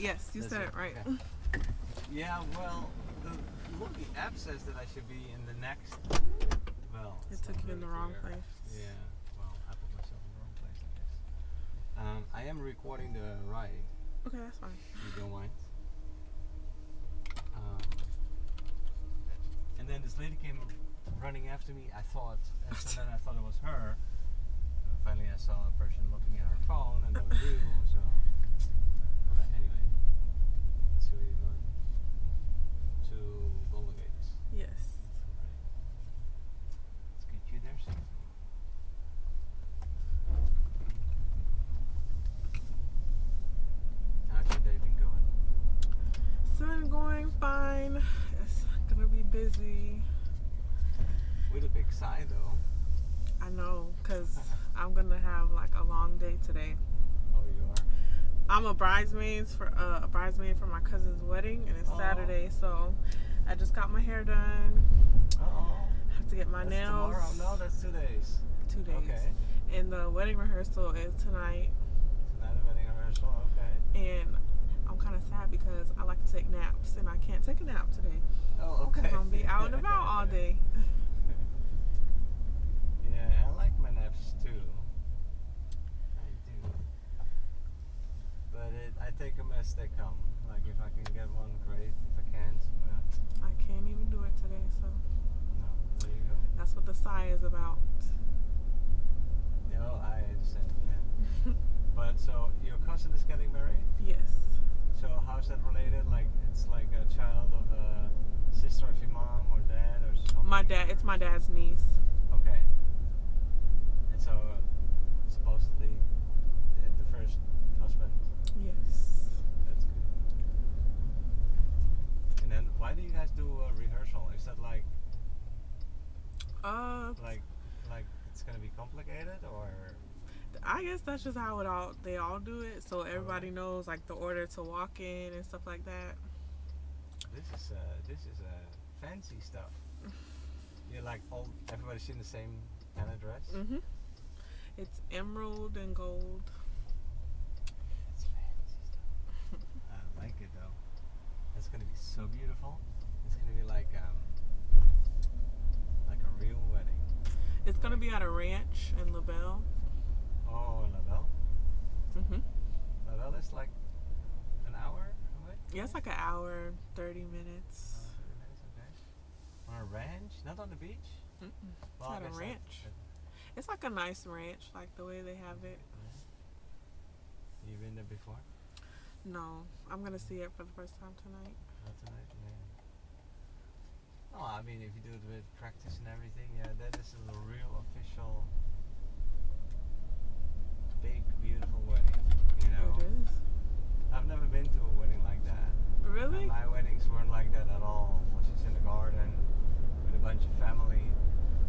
Yes, you That's said it right. Okay. Yeah, well, the app says that I should be in the next. Well, It took you in the wrong place. Yeah, well, I put myself in the wrong place, I guess. I am recording the ride. Okay, that's fine. You don't mind? And then this lady came running after me. I thought, and so then I thought it was her. Finally, I saw a person looking at her phone, and that was you. So, anyway, let's see where you're going. To Golden Gates. Yes. Right. Let's get you there safely. How's your day been going? It's been going fine. It's gonna be busy. With a big sigh, though. I know, cause I'm gonna have like a long day today. Oh, you are? I'm a bridesmaid for my cousin's wedding, and it's Saturday, so I just got my hair done. Have to get my nails. Tomorrow? No, that's 2 days. 2 days. Okay. And the wedding rehearsal is tonight. Tonight a wedding rehearsal, okay. And I'm kind of sad because I like to take naps, and I can't take a nap today. Oh, okay. I'm gonna be out and about all day. Yeah, I like my naps too. I do. But I take them as they come. Like if I can get one, great. If I can't, I can't even do it today, so no. There you go. that's what the sigh is about. No, I understand. Yeah. But so your cousin is getting married. Yes. So how's that related? Like it's like a child of a sister of your mom or dad or something. It's my dad's niece. Okay. And so supposedly the first husband. Yes. That's good. And then why do you guys do a rehearsal? Is that like it's gonna be complicated or? I guess that's just how they all do it, so everybody knows like the order to walk in and stuff like that. This is fancy stuff. You're like everybody's in the same kind of dress. Mhm. It's emerald and gold. That's fancy stuff. I like it though. It's gonna be so beautiful. It's gonna be like a real wedding. It's gonna be at a ranch in LaBelle. Oh, LaBelle. Mhm. LaBelle is like an hour away. Yeah, it's like an hour, 30 minutes. 30 minutes, okay. On a ranch, not on the beach. Mm-mm. Well, It's at a ranch. It's like a nice ranch, like the way they have it. You been there before? No, I'm gonna see it for the first time tonight. Not tonight, man. Oh, I mean, if you do it with practice and everything, yeah, that is a real official, big, beautiful wedding. You know, It is. I've never been to a wedding like that. Really? My weddings weren't like that at all. It was just in the garden with a bunch of family.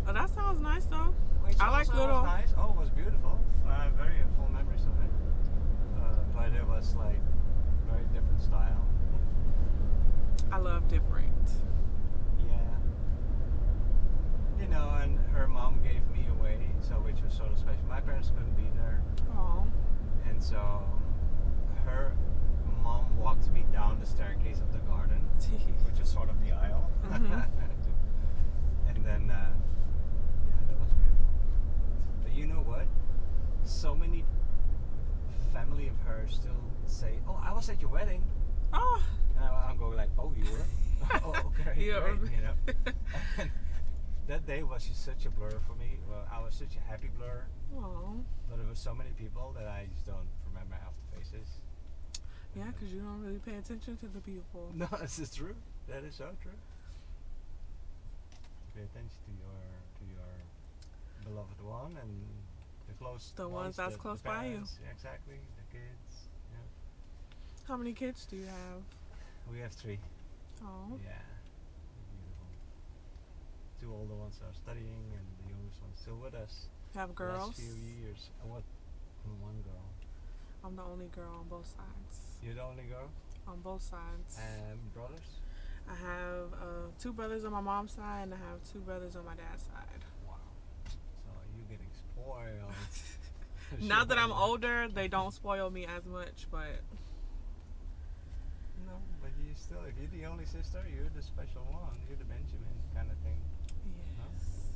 Oh, that sounds nice though. Which I like also little. was nice. Oh, it was beautiful. I have very full memories of it. But it was like very different style. I love different. Yeah. You know, and her mom gave me away, so which was sort of special. My parents couldn't be there, Oh. and so her mom walked me down the staircase of the garden, which is sort of the aisle. Mhm. And then, yeah, that was beautiful. But you know what? So many family of hers still say, "Oh, I was at your wedding," Oh. and I'm going like, "Oh, you were? Oh, okay, Yeah. great," you know. And that day was just such a blur for me. Well, I was such a happy blur, Oh. but there were so many people that I just don't remember half the faces. Yeah, because you don't really pay attention to the people. No, this is true. That is so true. Pay attention to your beloved one and the ones that's close the by you. parents. Yeah, exactly. The kids. Yeah. How many kids do you have? We have 3. Oh. Yeah. Beautiful. 2 older ones are studying and the youngest one's still with us. Have The girls? last few years. What? One girl. I'm the only girl on both sides. You're the only girl? On both sides. And brothers? I have 2 brothers on my mom's side, and I have 2 brothers on my dad's side. Wow. So you're getting spoiled. Now that I'm older, they don't spoil me as much, but still, if you're the only sister, you're the special one. You're the Benjamin kind of thing. Yes.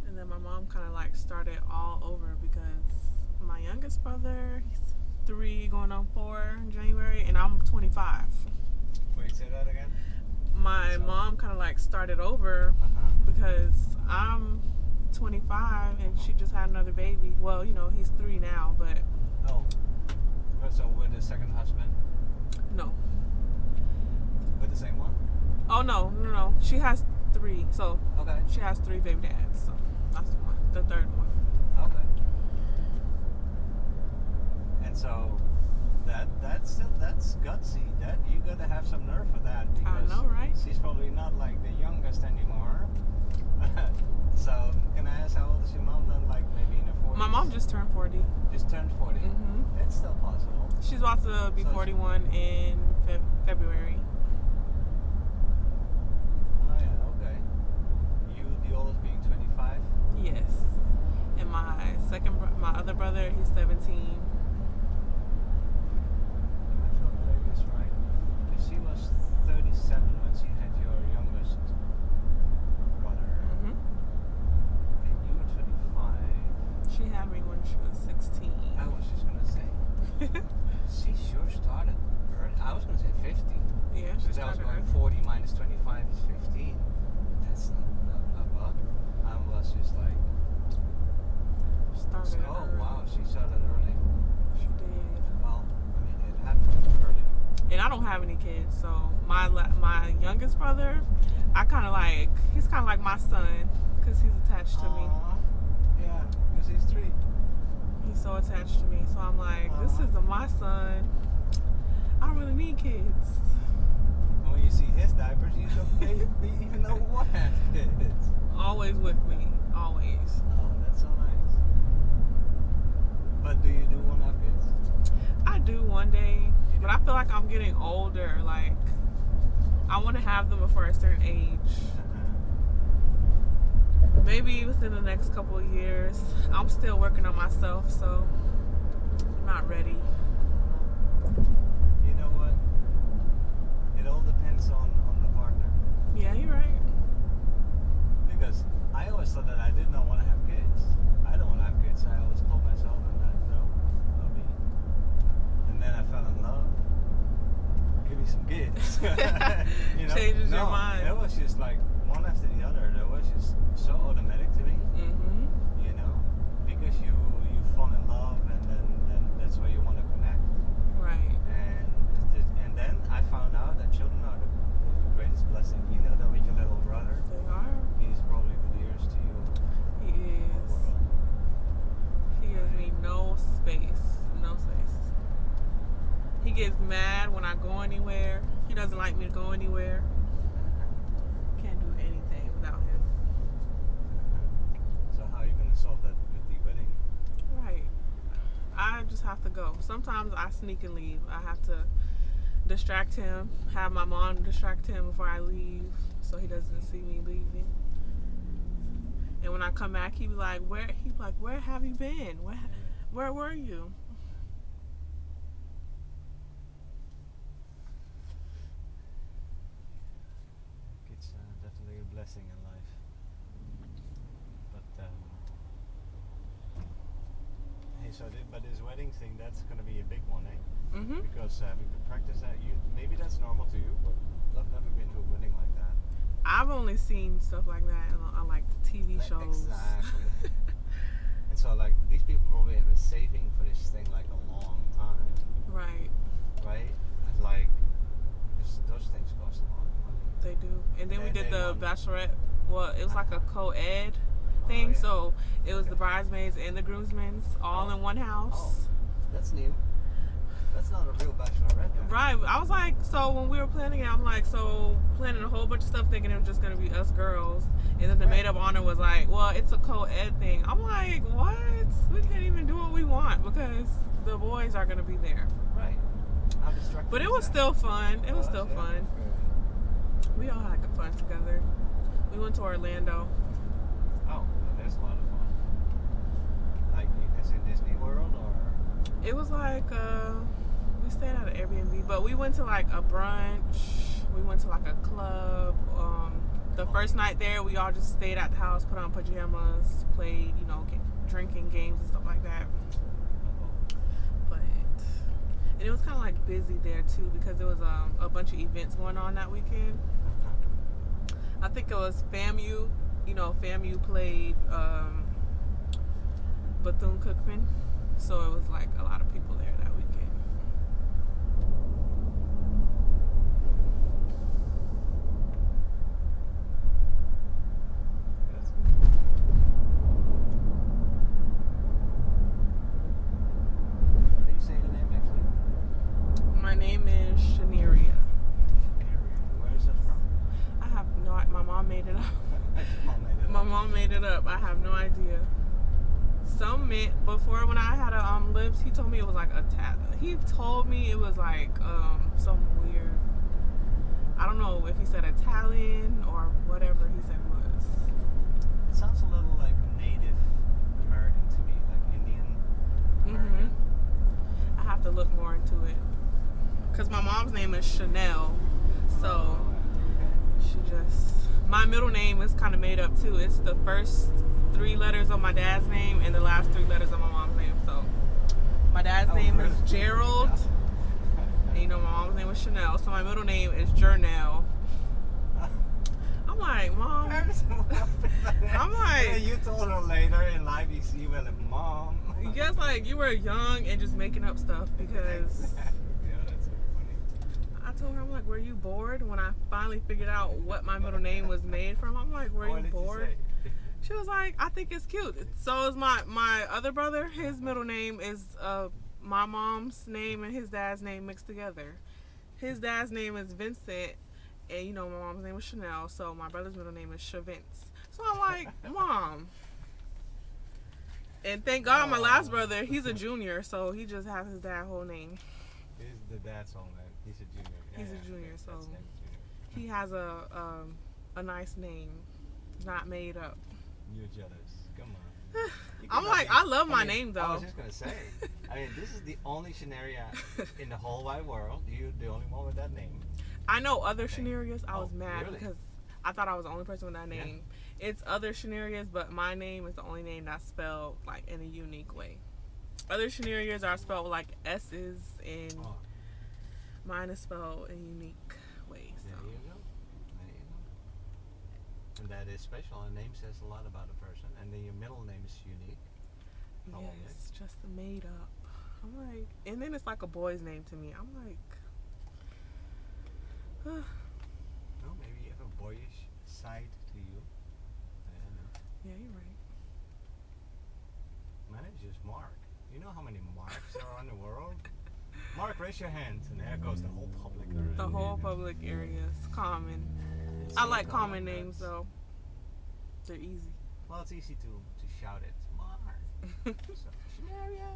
And then my mom kind of like started all over because my youngest brother, he's 3 going on 4 in January, and I'm 25. Wait, say that again? My mom kind of like started over because I'm 25 and she just had another baby. Well, you know, he's 3 now, but... Oh. So with the second husband? No. With the same one? Oh, no. She has 3, so... Okay. She has 3 baby dads, so that's the one. The third one. Okay. And so... That's gutsy. That you gotta have some nerve for that because I know, right? she's probably not like the youngest anymore. So can I ask how old is your mom then? Like maybe in her 40s? My mom just turned 40. Just turned 40. Mm-hmm. It's still possible. She's about to be 41 in February. Oh yeah, okay. You the oldest being 25? Yes. And my other brother, he's 17. Right. If she was 37 when she had your youngest brother, and you were 25. She had me when she was 16. I was just gonna say, she sure started early. I was gonna say 50. Yeah, she Because I was started going early. 40 minus 25 is 15. That's not a bug. I was just like, Started oh early. wow, she started early. She did. Well, I mean, it happened early. And I don't have any kids, so my youngest brother, he's kind of like my son because he's attached to me. Yeah, because he's 3. He's so attached to me, so I'm like, this is my son. I don't really need kids. And when you see his diapers, you don't even know what have kids. Always with me, always. Oh, that's so nice. But do you do want to have kids? I do one day, but I feel like I'm getting older. Like, I want to have them before a certain age. Maybe within the next couple of years. I'm still working on myself, so I'm not ready. You know what? It all depends on the partner. Yeah, you're right. Because I always thought that I did not want to have kids. I don't want to have kids. I always told myself that no me. And then I fell in love. Give me some kids. You know? Changes your mind. It was just like one after the other. That was just so automatic to me. Mm-hmm. You know, because you fall in love, and then that's where you want to connect. Right. And then I found out that children are the greatest blessing. You know that with your little brother, They are. he's probably the dearest to you. He is. He gives me no space. No space. He gets mad when I go anywhere. He doesn't like me to go anywhere. Can't do anything without him. So how are you going to solve that with the wedding? Right. I just have to go. Sometimes I sneak and leave. I have to distract him, have my mom distract him before I leave so he doesn't see me leaving. And when I come back, he be like, where have you been? Where were you? It's definitely a blessing in life. But hey, but this wedding thing, that's going to be a big one, eh? Mm-hmm. Because we could practice that. Maybe that's normal to you, but I've never been to a wedding like that. I've only seen stuff like that on like TV shows. Exactly. And so like these people probably have been saving for this thing like a long time. Right. Right? And like those things cost a lot of money. They do. And then we did the won. bachelorette. Well, it was like a co-ed thing, Oh, yeah. so it was the bridesmaids and the groomsmen all in one house. Oh, that's new. That's not a real bachelorette then. Right. I was like, so when we were planning it, I'm like, planning a whole bunch of stuff thinking it was just going to be us girls. And then the maid of honor was like, well, it's a co-ed thing. I'm like, what? We can't even do what we want because the boys are going to be there. Right. How destructive But it is was that? still fun. It was still Yeah. fun. Good. We all had good fun together. We went to Orlando. Oh, there's a lot of fun. Like, as in Disney World, or? It was like, we We stayed at an Airbnb, but we went to like a brunch. We went to like a club. The first night there, we all just stayed at the house, put on pajamas, played, drinking games and stuff like that. But and it was kind of like busy there too because there was a bunch of events going on that weekend. I think it was FAMU. FAMU played Bethune-Cookman, so it was like a lot of people there that weekend. My name is Chanearia. Where is that from? I have no. My mom made it up. My mom made it up. I have no idea. Some meant before when I had lived, he told me it was like he told me it was like some weird. I don't know if he said Italian or whatever he said it was. It sounds a little like Native American to me, like Indian American. I have to look more into it. Because my mom's name is Chanel, so my middle name is kind of made up too. It's the first 3 letters of my dad's name and the last 3 letters of my mom's name. So my dad's name is Gerald, and my mom's name is Chanel. So my middle name is Jernell. I'm like, Mom. I'm like. And you told her later in life, you were like, Mom. Yes, like you were young and just making up stuff because. I told her, I'm like, were you bored? When I finally figured out what my middle name was made from, I'm like, were you bored? She was like, I think it's cute. So is my other brother. His middle name is my mom's name and his dad's name mixed together. His dad's name is Vincent, and my mom's name was Chanel. So my brother's middle name is Chavence. So I'm like, Mom. And thank God my last brother, he's a junior, so he just has his dad's whole name. He's the dad's whole name. He's a junior. He's a junior, so he has a nice name, not made up. You're jealous. Come on. I'm like, I love my name though. I was just gonna say. This is the only Chanearia in the whole wide world. You're the only one with that name. I know other Chanearias. I was mad really? because I thought I was the only person with that name. Yeah. It's other Chanearias, but my name is the only name that's spelled like in a unique way. Other Chanearias are spelled with like S's, and mine is spelled in a unique way. So. There you go. And that is special. A name says a lot about a person, and then your middle name is unique. Yeah, it's just made up. I'm like, and then it's like a boy's name to me. I'm like, no, maybe you have a boyish side to you. I don't know. Yeah, you're right. My name is just Mark. You know how many Marks there are in the world? Mark, raise your hand, and there goes the whole public area. The whole public area is common. I like common names though. They're easy. Well, it's easy to shout it. Mark. So, Chanearia.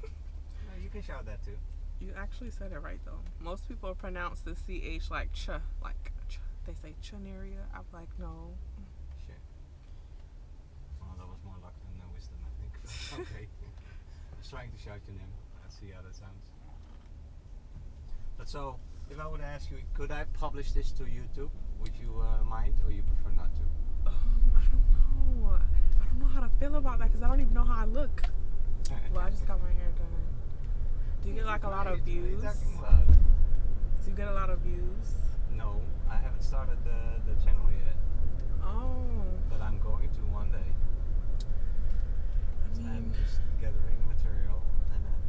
No, you can shout that too. You actually said it right though. Most people pronounce the CH like ch, like ch. They say Chanearia. I'm like, no. Sure. Well, that was more luck than wisdom, I think. Okay. I was trying to shout your name. Let's see how that sounds. But so, if I would ask you, could I publish this to YouTube? Would you mind, or you prefer not to? I don't know. I don't know how to feel about that because I don't even know how I look. Well, I just got my hair done. Do you get like a lot of views? What are you talking about? Do you get a lot of views? No, I haven't started the channel yet. Oh. But I'm going to one day. I'm just gathering material and then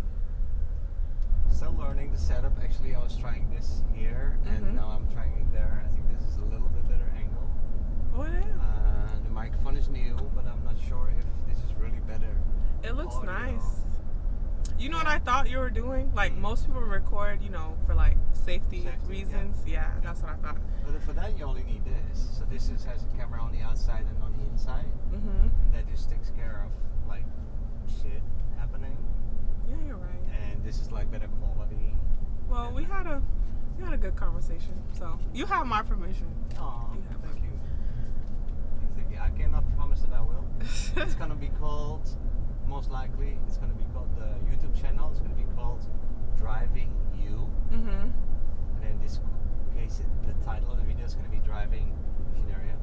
still learning the setup. Actually, I was trying this here and now I'm trying it there. I think this is a little bit better angle. What is? The microphone is new, but I'm not sure if this is really better. It looks nice. You know what I thought you were doing? Like most people record, for like safety reasons. Yeah, that's what I thought. But for that, you only need this. So this has a camera on the outside and on the inside. And that just takes care of like shit happening. Yeah, you're right. And this is like better quality. Well, we had a good conversation. So you have my permission. Oh, thank you. I cannot promise that I will. It's gonna be called, most likely, it's gonna be called the YouTube channel. It's gonna be called driving you. Mm-hmm. And in this case, the title of the video is going to be driving Chanearia.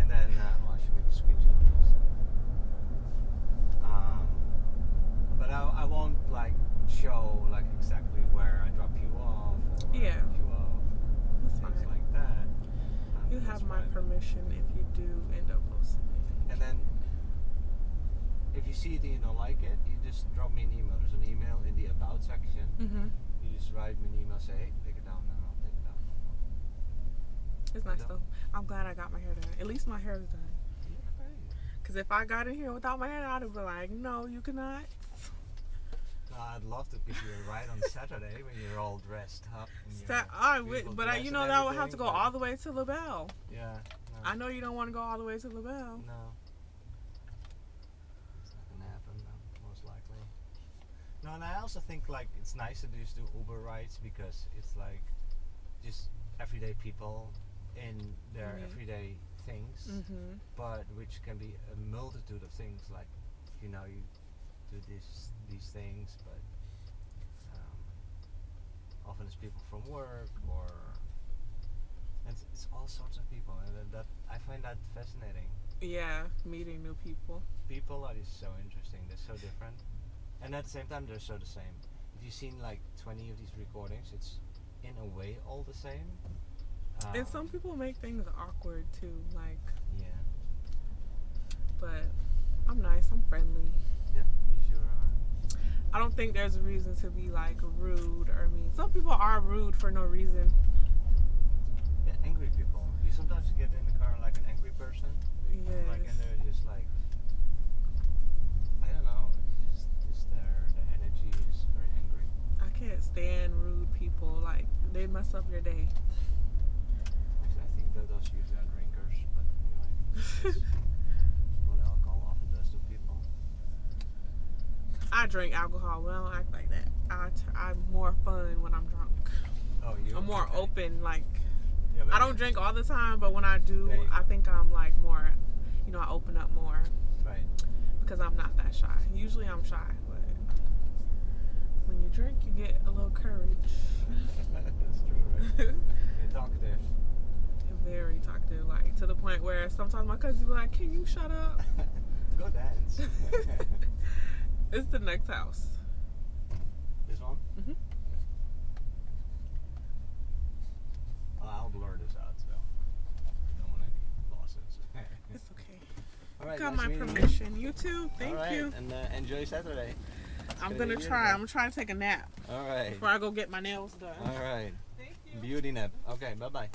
And then, I should make a screenshot of this. But I won't like show like exactly where I drop you off or where I drop you off, That's things fine. like that. You That's have my private. permission if you do end up posting it. And then, if you see it and you don't like it, you just drop me an email. There's an email in the about section. Mm-hmm. You just write me an email, say, hey, take it down, and I'll take it down. It's nice though. I'm glad I got my hair done. At least my hair is done. You look great. Because if I got in here without my hair, I'd have been like, no, you cannot. No, I'd love to give you a ride on Saturday when you're all dressed up. In your I would, beautiful but dress you know and that would have to everything, go but- all the way to LaBelle. Yeah. No, I know you don't want to go all the way to LaBelle. No. It's not gonna happen, no, most likely. No, and I also think like it's nice to just do Uber rides because it's like just everyday people in their Mhm. everyday things, Mm-hmm. but which can be a multitude of things. Like, you know, you do these things, but often it's people from work or it's all sorts of people, and that I find that fascinating. Yeah, meeting new people. People are just so interesting. They're so different, and at the same time, they're so the same. If you've seen like 20 of these recordings, it's in a way all the same. And some people make things awkward too, like, Yeah. but I'm nice, I'm friendly. Yeah, you sure are. I don't think there's a reason to be like rude or mean. Some people are rude for no reason. Yeah, angry people. You sometimes get in the car like an angry person, Yes. like, and they're just like, I don't know, it's just the energy is very angry. I can't stand rude people. Like, they mess up your day. Actually, I think that those usually are drinkers, but anyway, that's what alcohol often does to people. I drink alcohol, but I don't act like that. I'm more fun when I'm drunk. Oh, you? I'm more Okay. open, like, Yeah, but I don't drink all the time, but when I do, There you I go. think I'm like more, you know, I open up more Right. because I'm not that shy. Usually I'm shy, but when you drink, you get a little courage. That's true, right? You're talkative. Very talkative, like to the point where sometimes my cousins be like, "Can you shut up?" Go dance. It's the next house. This one? Mhm. Well, I'll blur this out, so I don't want any losses. It's okay. All right, Got nice my meeting you. permission. You too. Thank All right, you. and enjoy Saturday. It's I'm gonna gonna be try. I'm beautiful. gonna try to take a nap All right. before I go get my nails done. All right. Thank you. Beauty nap. Okay, bye-bye.